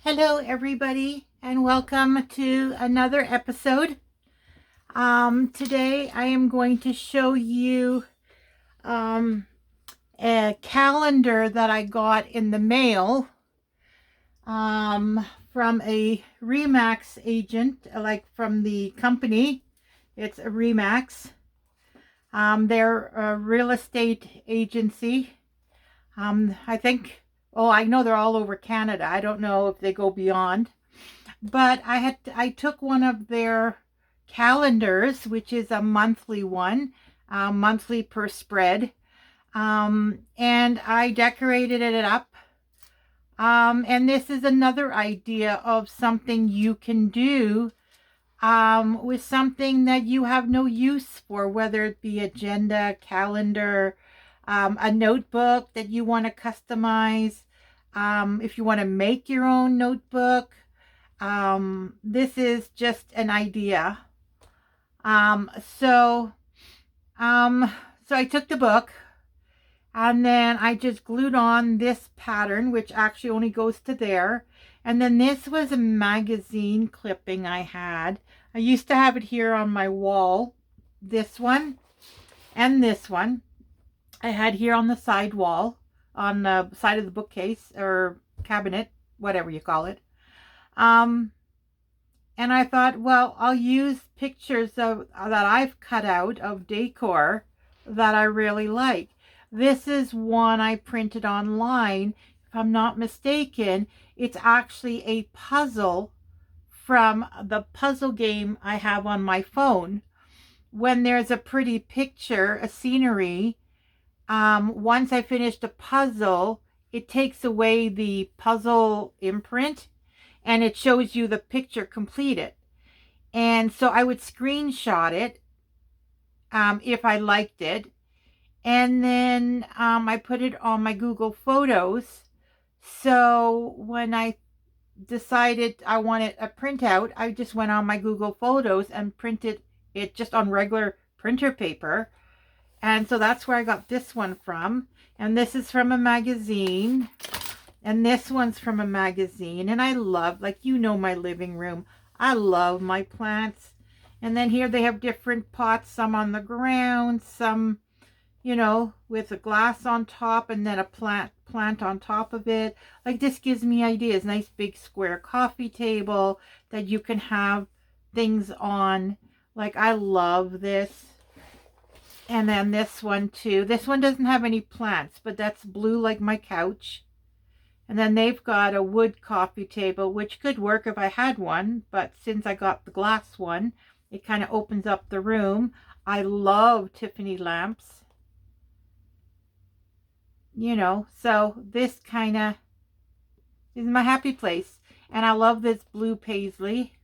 Hello, everybody, and welcome to another episode. Today I am going to show you a calendar that I got in the mail from a Remax agent, like from the company. It's a Remax. They're a real estate agency. I think, I know they're all over Canada. I don't know if they go beyond. But I took one of their calendars, which is a monthly one, monthly per spread, and I decorated it up. And this is another idea of something you can do with something that you have no use for, whether it be agenda, calendar, a notebook that you want to customize, if you want to make your own notebook. This is just an idea. So I took the book and then I just glued on this pattern, which actually only goes to there. And then this was a magazine clipping I had. I used to have it here on my wall. This one and this one I had here on the side wall, on the side of the bookcase or cabinet, whatever you call it. And I thought, well, I'll use pictures that I've cut out of decor that I really like. This is one I printed online. If I'm not mistaken, it's actually a puzzle from the puzzle game I have on my phone. When there's a pretty picture, a scenery, once I finished a puzzle, it takes away the puzzle imprint and it shows you the picture completed. And so I would screenshot it if I liked it. And then I put it on my Google Photos. So when I decided I wanted a printout, I just went on my Google Photos and printed it just on regular printer paper. And so that's where I got this one from. And this is from a magazine. And this one's from a magazine. And I love, like, you know, my living room. I love my plants. And then here they have different pots, some on the ground, some, you know, with a glass on top and then a plant on top of it. Like, this gives me ideas. Nice big square coffee table that you can have things on. Like, I love this. And then this one too. This one doesn't have any plants, but that's blue like my couch. And then they've got a wood coffee table, which could work if I had one. But since I got the glass one, it kind of opens up the room. I love Tiffany lamps. You know, so this kind of is my happy place. And I love this blue paisley.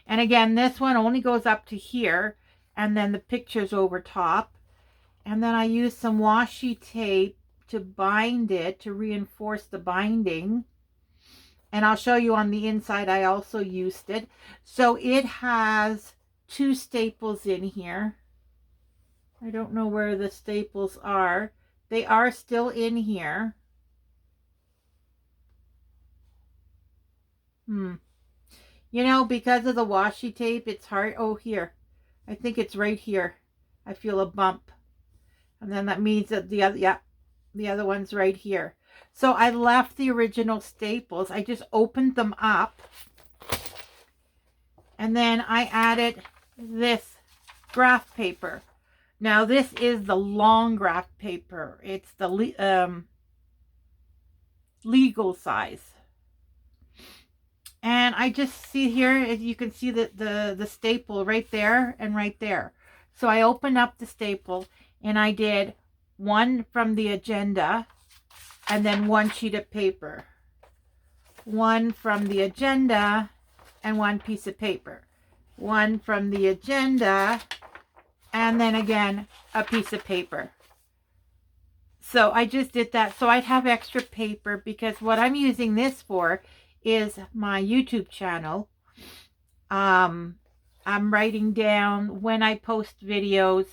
And again, this one only goes up to here. And then the picture's over top. And then I used some washi tape to bind it, to reinforce the binding. And I'll show you on the inside, I also used it. So it has 2 staples in here. I don't know where the staples are. They are still in here. You know, because of the washi tape, it's hard. Oh, here. I think it's right here. I feel a bump. And then that means that the other, yeah, the other one's right here. So I left the original staples. I just opened them up. And then I added this graph paper. Now this is the long graph paper. It's the legal size. And I just see here, as you can see the staple right there and right there. So I opened up the staple and I did one from the agenda and then one sheet of paper. One from the agenda and one piece of paper. One from the agenda and then again a piece of paper. So I just did that so I'd have extra paper, because what I'm using this for is my YouTube channel. I'm writing down when I post videos,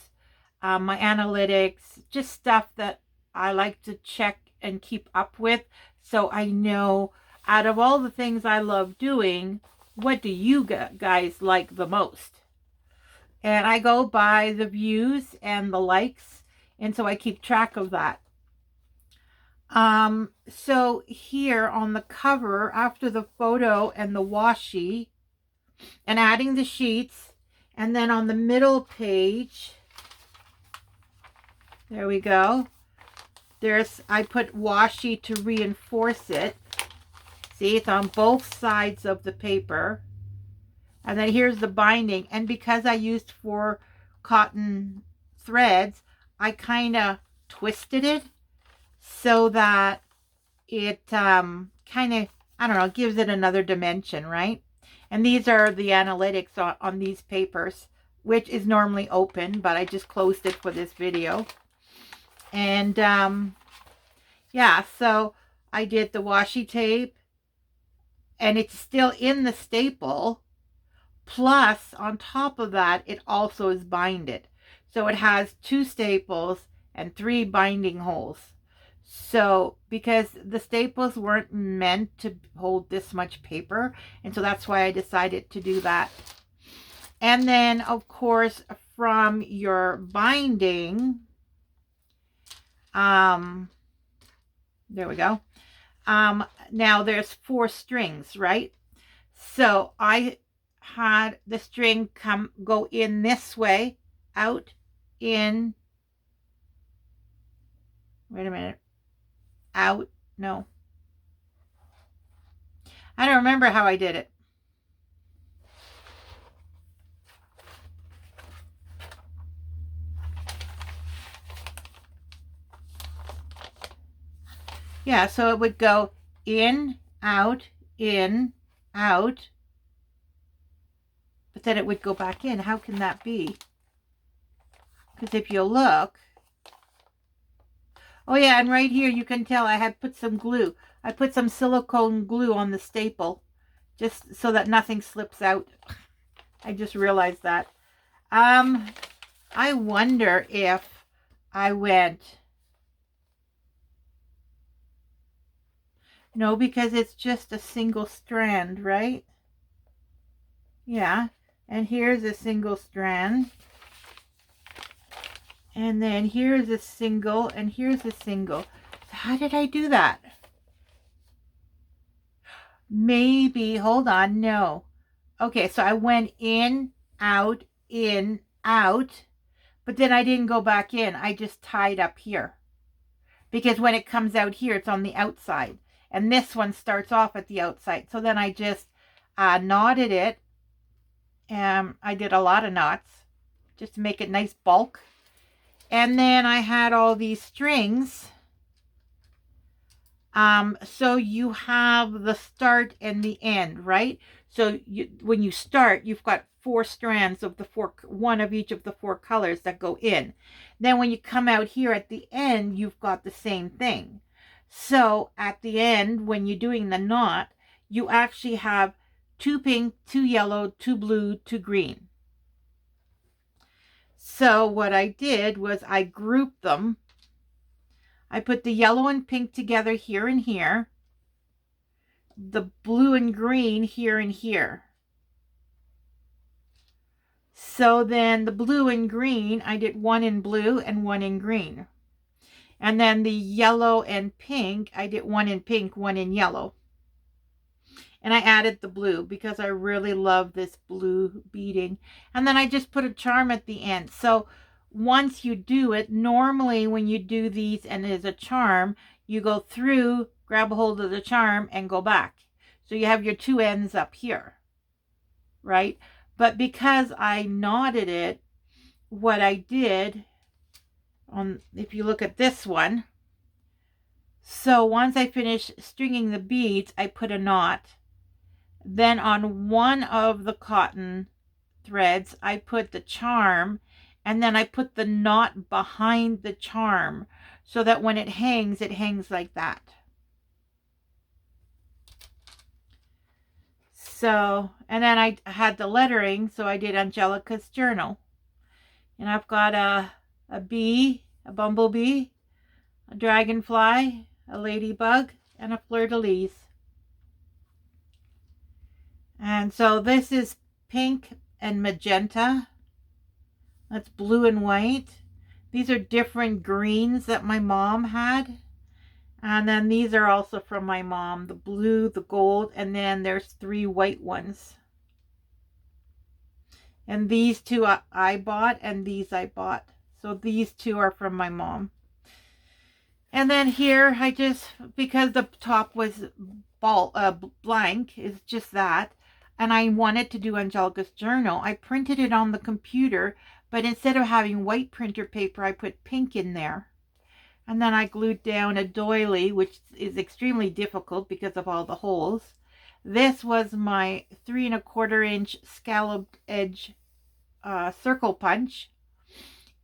my analytics, just stuff that I like to check and keep up with, so I know out of all the things I love doing, what do you guys like the most? And I go by the views and the likes, and so I keep track of that. So here on the cover, after the photo and the washi, and adding the sheets, and then on the middle page, there we go. I put washi to reinforce it. See, it's on both sides of the paper. And then here's the binding. And because I used 4 cotton threads, I kind of twisted it so that it kind of, I don't know, gives it another dimension, right? And these are the analytics on these papers, which is normally open, but I just closed it for this video. And yeah, so I did the washi tape, and it's still in the staple. Plus, on top of that, it also is binded. So it has 2 staples and 3 binding holes. So, because the staples weren't meant to hold this much paper, and so that's why I decided to do that. And then, of course, from your binding, there we go. Now there's 4 strings, right? So I had the string go in this way, out, in, wait a minute, out, no. I don't remember how I did it. Yeah, so it would go in, out, but then it would go back in. How can that be? Because if you look, oh yeah, and right here you can tell I had put some glue. I put some silicone glue on the staple just so that nothing slips out. I just realized that. I wonder if I went, no, because it's just a single strand, right? Yeah, and here's a single strand. And then here's a single, and here's a single. So how did I do that? Maybe, hold on, no. Okay, so I went in, out, but then I didn't go back in. I just tied up here. Because when it comes out here, it's on the outside. And this one starts off at the outside. So then I just knotted it. I did a lot of knots just to make it nice bulk. And then I had all these strings. So you have the start and the end, right? So when you start, you've got 4 strands of the 4, one of each of the 4 colors that go in. Then when you come out here at the end, you've got the same thing. So at the end, when you're doing the knot, you actually have 2 pink, 2 yellow, 2 blue, 2 green. So what I did was I grouped them. I put the yellow and pink together here and here. The blue and green here and here. So then the blue and green, I did 1 in blue and 1 in green. And then the yellow and pink, I did 1 in pink, 1 in yellow. And I added the blue because I really love this blue beading. And then I just put a charm at the end. So once you do it, normally when you do these and there's a charm, you go through, grab a hold of the charm, and go back. So you have your 2 ends up here, right? But because I knotted it, what I did, if you look at this one, so once I finished stringing the beads, I put a knot. Then on one of the cotton threads, I put the charm, and then I put the knot behind the charm so that when it hangs like that. So, and then I had the lettering, so I did Angelika's journal. And I've got a bee, a bumblebee, a dragonfly, a ladybug, and a fleur-de-lis. And so this is pink and magenta. That's blue and white. These are different greens that my mom had. And then these are also from my mom. The blue, the gold, and then there's 3 white ones. And these 2 I bought, and these I bought. So these 2 are from my mom. And then here, I just, because the top was blank, it's just that. And I wanted to do Angelika's journal. I printed it on the computer, but instead of having white printer paper, I put pink in there. And then I glued down a doily, which is extremely difficult because of all the holes. This was my 3 1/4 inch scalloped edge circle punch.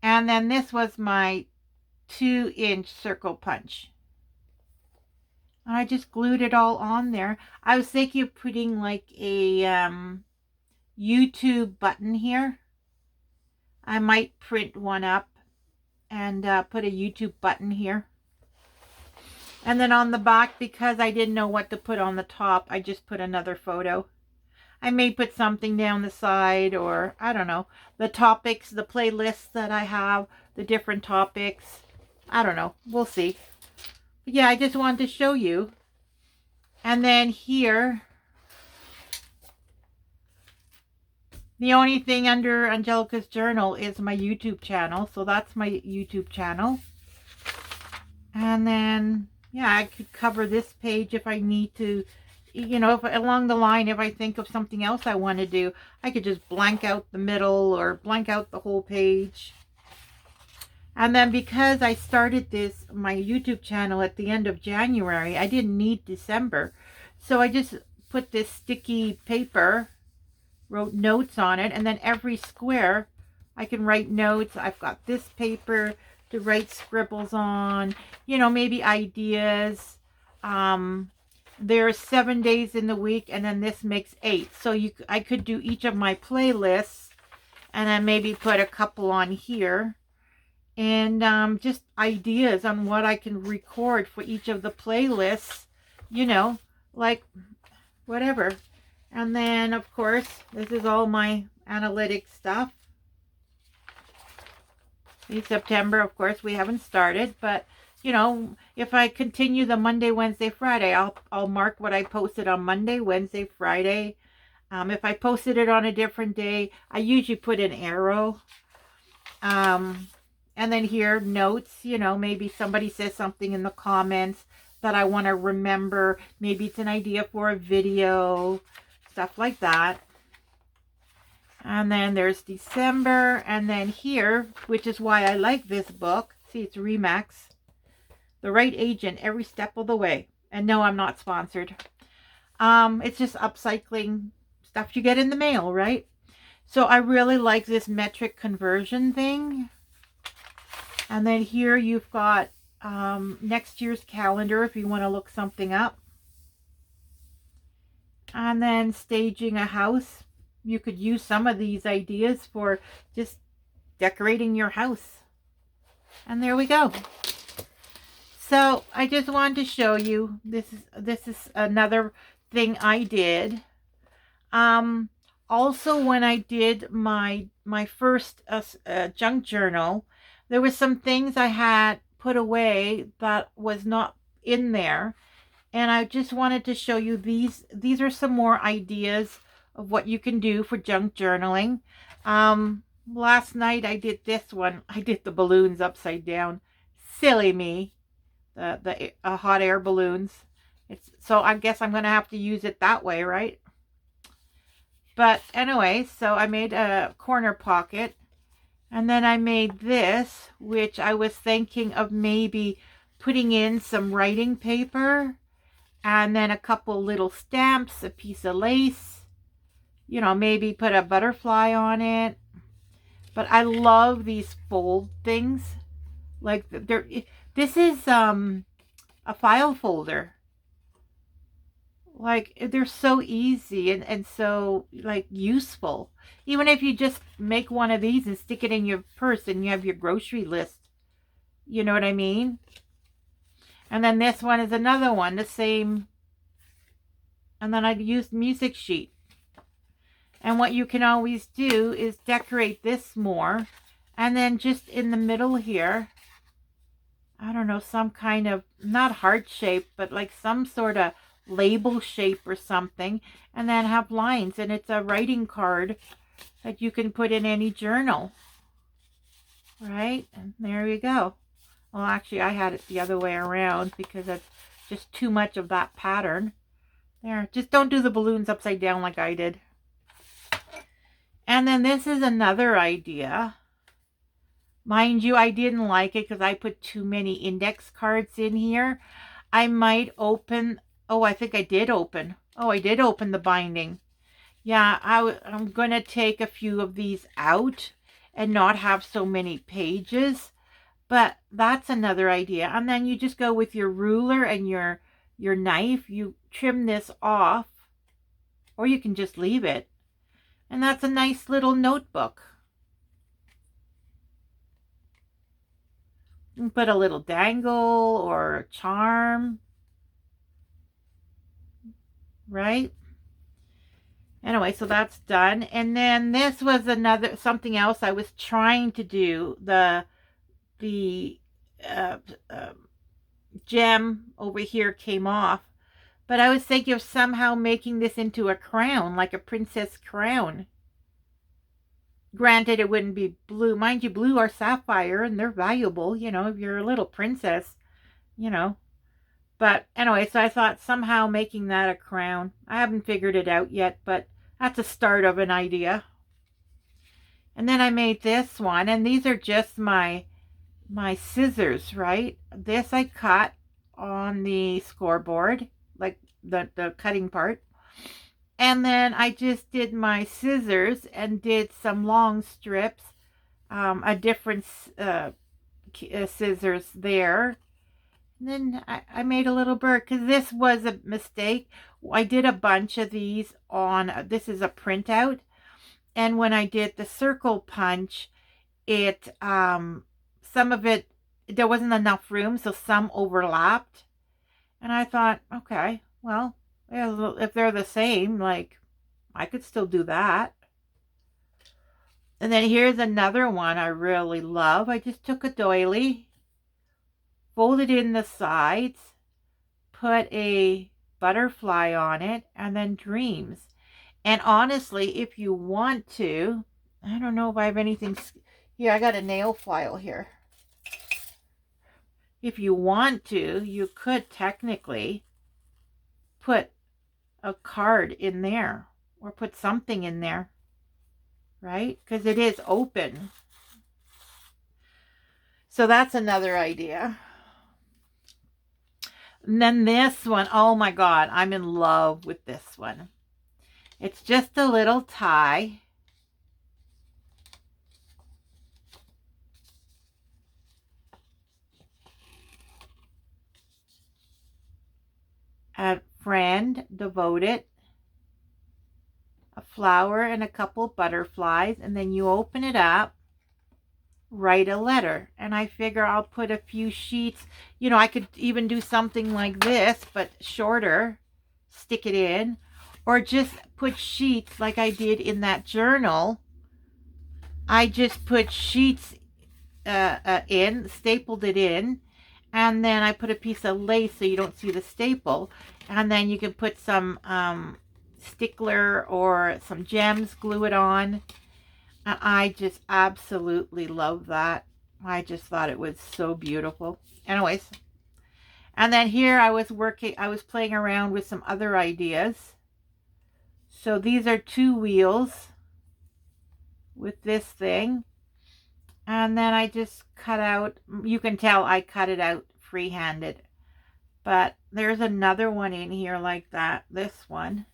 And then this was my 2-inch circle punch. And I just glued it all on there. I was thinking of putting like a YouTube button here. I might print one up and put a YouTube button here. And then on the back, because I didn't know what to put on the top, I just put another photo. I may put something down the side, or I don't know. The topics, the playlists that I have, the different topics. I don't know. We'll see. But yeah, I just wanted to show you. And then here, the only thing under Angelika's journal is my YouTube channel. So that's my YouTube channel. And then, yeah, I could cover this page if I need to. You know, if along the line, if I think of something else I want to do, I could just blank out the middle or blank out the whole page. And then because I started my YouTube channel at the end of January, I didn't need December. So I just put this sticky paper, wrote notes on it, and then every square I can write notes. I've got this paper to write scribbles on, you know, maybe ideas. There's 7 days in the week, and then this makes 8. So I could do each of my playlists, and then maybe put a couple on here. And just ideas on what I can record for each of the playlists, you know, like whatever. And then, of course, this is all my analytic stuff. In September, of course, we haven't started, but you know, if I continue the Monday, Wednesday, Friday, I'll mark what I posted on Monday, Wednesday, Friday. If I posted it on a different day, I usually put an arrow. And then here, notes, you know, maybe somebody says something in the comments that I want to remember. Maybe it's an idea for a video, stuff like that. And then there's December. And then here, which is why I like this book. See, it's Remax. The Right Agent Every Step of the Way. And no, I'm not sponsored. It's just upcycling stuff you get in the mail, right? So I really like this metric conversion thing. And then here you've got next year's calendar if you want to look something up. And then staging a house. You could use some of these ideas for just decorating your house. And there we go. So I just wanted to show you, this is another thing I did. Also, when I did my first junk journal, there was some things I had put away that was not in there. And I just wanted to show you these. These are some more ideas of what you can do for junk journaling. Last night I did this one. I did the balloons upside down. Silly me. The hot air balloons. So I guess I'm going to have to use it that way, right? But anyway, so I made a corner pocket. And then I made this, which I was thinking of maybe putting in some writing paper. And then a couple little stamps, a piece of lace. You know, maybe put a butterfly on it. But I love these fold things. Like, this is a file folder. Like, they're so easy and so, like, useful. Even if you just make one of these and stick it in your purse and you have your grocery list. You know what I mean? And then this one is another one, the same. And then I used music sheet. And what you can always do is decorate this more. And then just in the middle here, I don't know, some kind of, not heart shape, but like some sort of label shape or something. And then have lines. And it's a writing card that you can put in any journal. Right? And there you go. Well, actually, I had it the other way around because it's just too much of that pattern. There, just don't do the balloons upside down like I did. And then this is another idea. Mind you, I didn't like it because I put too many index cards in here. I might open, oh, I think I did open. Oh, I did open the binding. Yeah, I'm going to take a few of these out and not have so many pages. But that's another idea. And then you just go with your ruler and your knife. You trim this off. Or you can just leave it. And that's a nice little notebook. You can put a little dangle or a charm. Right? Anyway, so that's done. And then this was something else I was trying to do. The gem over here came off. But I was thinking of somehow making this into a crown, like a princess crown. Granted, it wouldn't be blue. Mind you, blue or sapphire, and they're valuable, you know, if you're a little princess, you know. But anyway, so I thought somehow making that a crown. I haven't figured it out yet, but that's a start of an idea. And then I made this one, and these are just my scissors, right? This I cut on the scoreboard, like the cutting part. And then I just did my scissors and did some long strips, a different scissors there. And then I made a little bird because this was a mistake. I did a bunch of these on, this is a printout. And when I did the circle punch, it, some of it, there wasn't enough room, so some overlapped. And I thought, okay, well, if they're the same, like, I could still do that. And then here's another one I really love. I just took a doily, folded in the sides, put a butterfly on it, and then dreams. And honestly, if you want to, I don't know if I have anything. Here, I got a nail file here. If you want to, you could technically put a card in there or put something in there, right? Because it is open. So that's another idea. And then this one, oh my God, I'm in love with this one. It's just a little tie. A friend, devoted, a flower and a couple butterflies, and then you open it up, write a letter. And I figure I'll put a few sheets. You know, I could even do something like this, but shorter, stick it in, or just put sheets like I did in that journal. I just put sheets in, stapled it in, and then I put a piece of lace so you don't see the staple. And then you can put some stickler or some gems, glue it on. And I just absolutely love that. I just thought it was so beautiful. Anyways, and then here I was playing around with some other ideas. So these are 2 wheels with this thing. And then I just cut out, you can tell I cut it out free-handed. But there's another one in here like that, this one.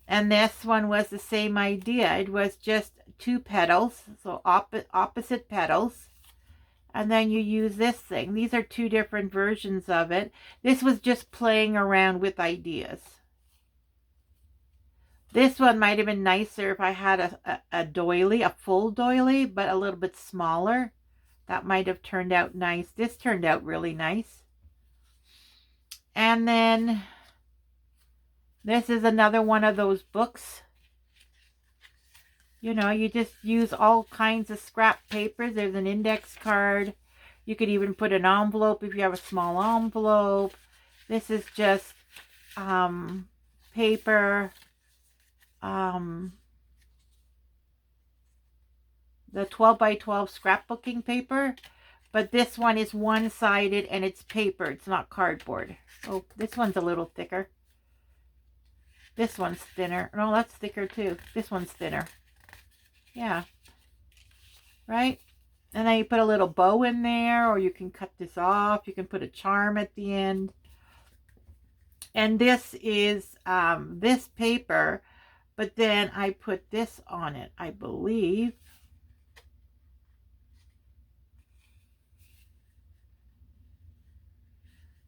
And this one was the same idea. It was just 2 petals, so opposite petals. And then you use this thing. These are 2 different versions of it. This was just playing around with ideas. This one might have been nicer if I had a doily, a full doily, but a little bit smaller. That might have turned out nice. This turned out really nice. And then This is another one of those books. You know, you just use all kinds of scrap papers. There's an index card. You could even put an envelope if you have a small envelope. This is just paper. The 12 by 12 scrapbooking paper. But this one is one-sided and it's paper. It's not cardboard. Oh, this one's a little thicker. This one's thinner. No, that's thicker too. This one's thinner. Yeah. Right? And then you put a little bow in there, or you can cut this off. You can put a charm at the end. And this is this paper, but then I put this on it, I believe.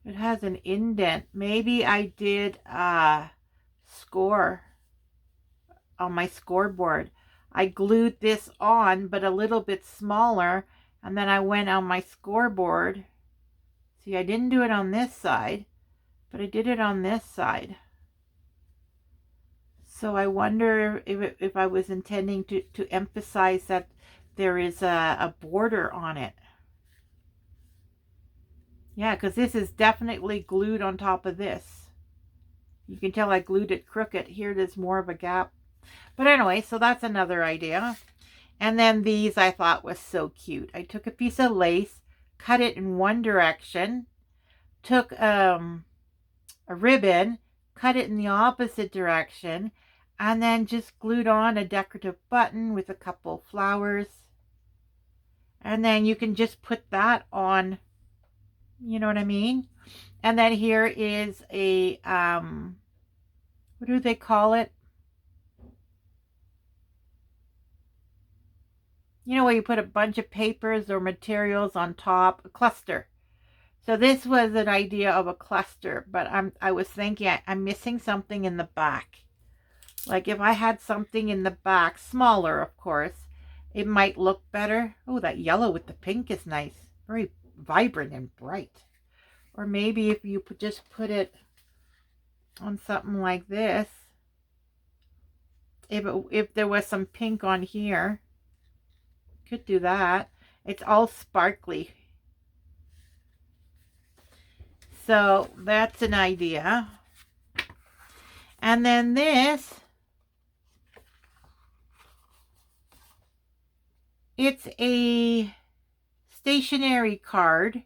It has an indent. Maybe I did a score on my scoreboard. I glued this on, but a little bit smaller, and then I went on my scoreboard. See, I didn't do it on this side, but I did it on this side. So I wonder if I was intending to emphasize that there is a border on it. Yeah, because this is definitely glued on top of this. You can tell I glued it crooked. Here there's more of a gap. But anyway, so that's another idea. And then these I thought was so cute. I took a piece of lace, cut it in one direction, took a ribbon, cut it in the opposite direction, and then just glued on a decorative button with a couple flowers. And then you can just put that on, you know what I mean? And then here is a, what do they call it? You know, where you put a bunch of papers or materials on top, a cluster. So this was an idea of a cluster, but I was thinking I'm missing something in the back. Like if I had something in the back, smaller of course, it might look better. Oh, that yellow with the pink is nice. Very vibrant and bright. Or maybe if you just put it on something like this. If there was some pink on here, could do that. It's all sparkly. So that's an idea. And then this, it's a stationery card.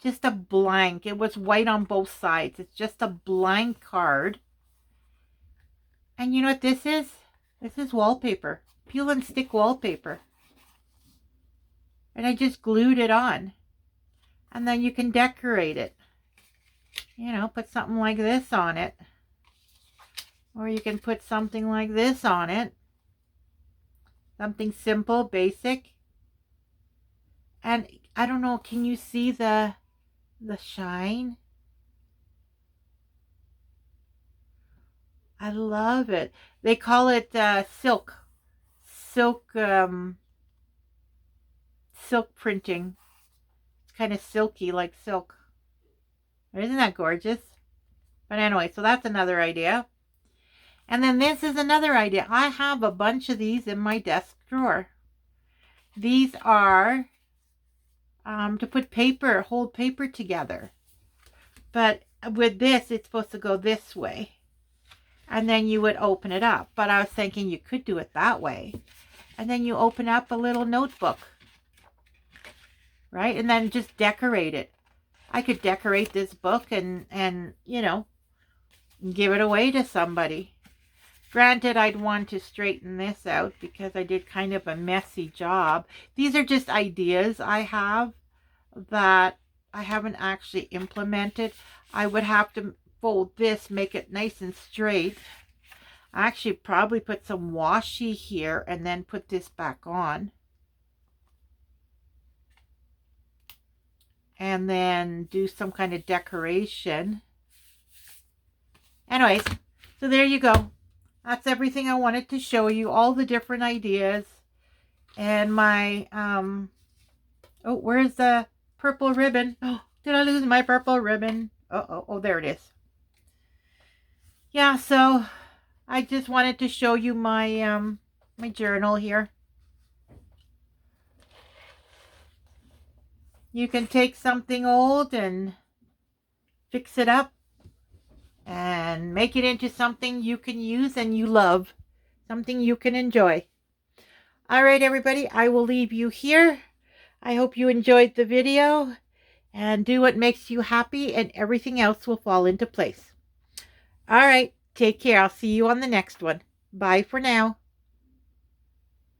Just a blank. It was white on both sides. It's just a blank card. And you know what this is? This is wallpaper. Peel and stick wallpaper. And I just glued it on. And then you can decorate it. You know, put something like this on it. Or you can put something like this on it. Something simple, basic. And I don't know, can you see the shine? I love it. They call it silk printing. It's kind of silky, like silk. Isn't that gorgeous? But anyway, so that's another idea. And then this is another idea. I have a bunch of these in my desk drawer. These are to put paper, hold paper together. But with this, it's supposed to go this way. And then you would open it up. But I was thinking you could do it that way. And then you open up a little notebook. Right? And then just decorate it. I could decorate this book and you know, give it away to somebody. Granted, I'd want to straighten this out because I did kind of a messy job. These are just ideas I have that I haven't actually implemented. I would have to fold this, make it nice and straight. I actually probably put some washi here and then put this back on. And then do some kind of decoration. Anyways, so there you go. That's everything I wanted to show you. All the different ideas. And my, oh, where's the purple ribbon? Oh, did I lose my purple ribbon? Oh, there it is. Yeah, so I just wanted to show you my journal here. You can take something old and fix it up and make it into something you can use and you love, something you can enjoy. All right, everybody, I will leave you here. I hope you enjoyed the video, and do what makes you happy and everything else will fall into place. All right, take care. I'll see you on the next one. Bye for now.